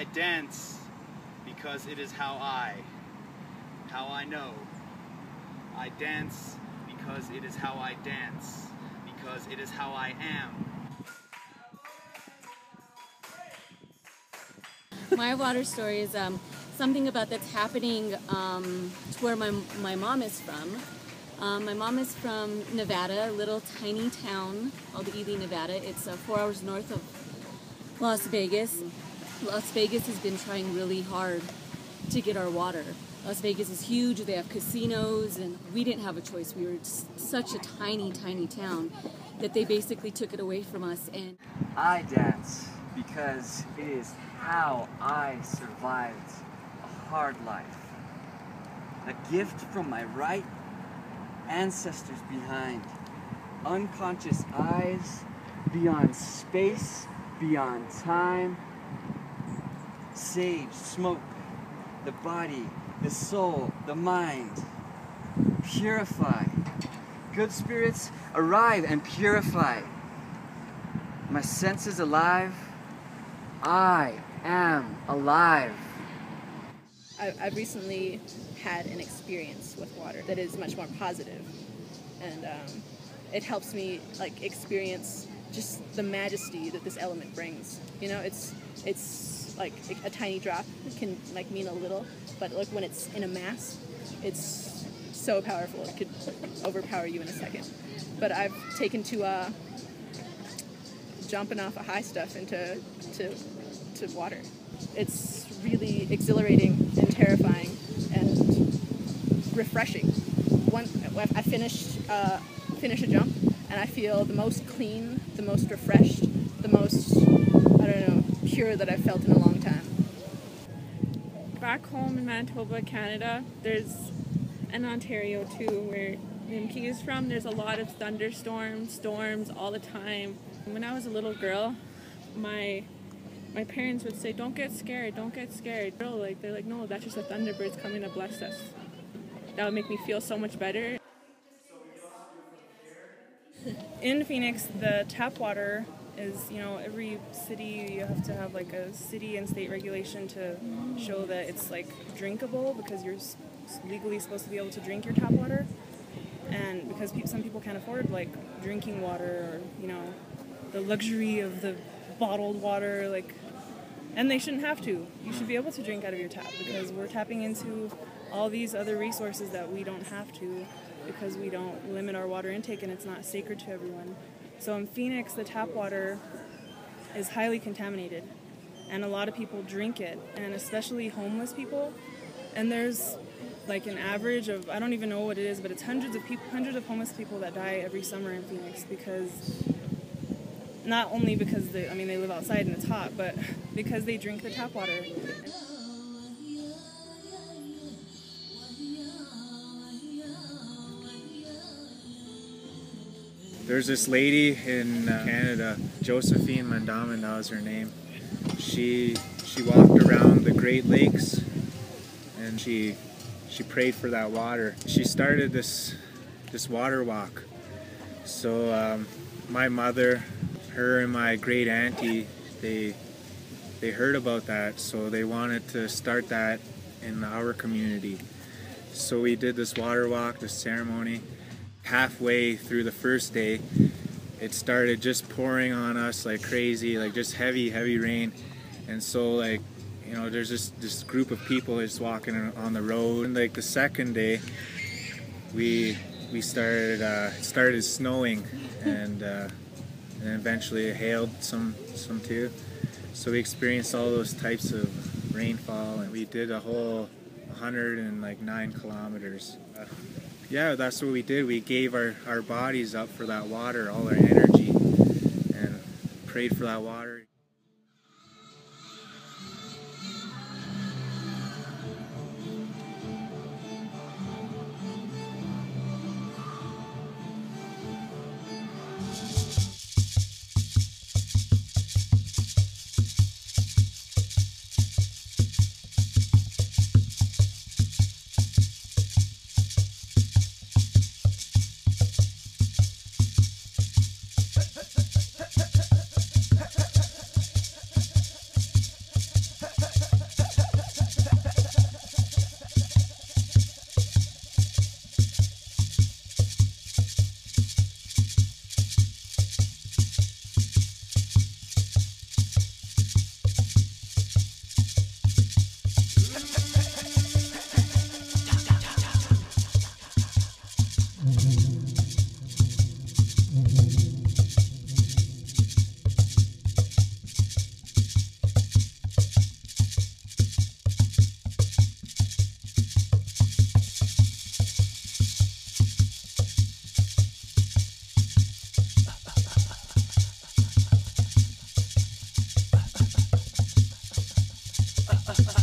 I dance because it is how I know. I dance because it is how I dance, because it is how I am. My water story is something about that's happening to where my mom is from. My mom is from Nevada, a little tiny town called Ely, Nevada. It's 4 hours north of Las Vegas. Las Vegas has been trying really hard to get our water. Las Vegas is huge, they have casinos, and we didn't have a choice. We were such a tiny, tiny town that they basically took it away from us. And I dance because it is how I survived a hard life. A gift from my right ancestors behind. Unconscious eyes, beyond space, beyond time. Sage, smoke, the body, the soul, the mind. Purify. Good spirits arrive and purify. My senses alive. I am alive. I've recently had an experience with water that is much more positive, and it helps me like experience just the majesty that this element brings. You know, it's like a tiny drop can like mean a little, but like when it's in a mass, it's so powerful. It could overpower you in a second. But I've taken to jumping off of high stuff into water. It's really exhilarating and terrifying and refreshing. I finish a jump and I feel the most clean, the most refreshed, the most, I don't know, pure that I've felt in a long time. Back home in Manitoba, Canada, there's in Ontario too, where Nimki is from, there's a lot of thunderstorms, storms all the time. When I was a little girl, my parents would say, don't get scared, don't get scared. They're like, no, that's just the thunderbirds coming to bless us. That would make me feel so much better. In Phoenix, the tap water is, you know, every city, you have to have like a city and state regulation to show that it's like drinkable, because you're legally supposed to be able to drink your tap water. And because some people can't afford like drinking water, or, you know, the luxury of the bottled water, like, and they shouldn't have to. You should be able to drink out of your tap, because we're tapping into all these other resources that we don't have to, because we don't limit our water intake and it's not sacred to everyone. So in Phoenix, the tap water is highly contaminated, and a lot of people drink it, and especially homeless people. And there's like an average of, I don't even know what it is, but it's hundreds of homeless people that die every summer in Phoenix, because not only because they live outside and it's hot, but because they drink the tap water. There's this lady in Canada, Josephine Mandamin, that was her name. She walked around the Great Lakes and she prayed for that water. She started this water walk. So my mother, her and my great auntie, they heard about that, so they wanted to start that in our community. So we did this water walk, this ceremony. Halfway through the first day, it started just pouring on us like crazy, like just heavy rain. And so, like, you know, there's just this group of people just walking on the road. And like the second day, we started it started snowing, and eventually it hailed some too. So we experienced all those types of rainfall, and we did a whole 109 kilometers. Yeah, that's what we did. We gave our bodies up for that water, all our energy, and prayed for that water. ha.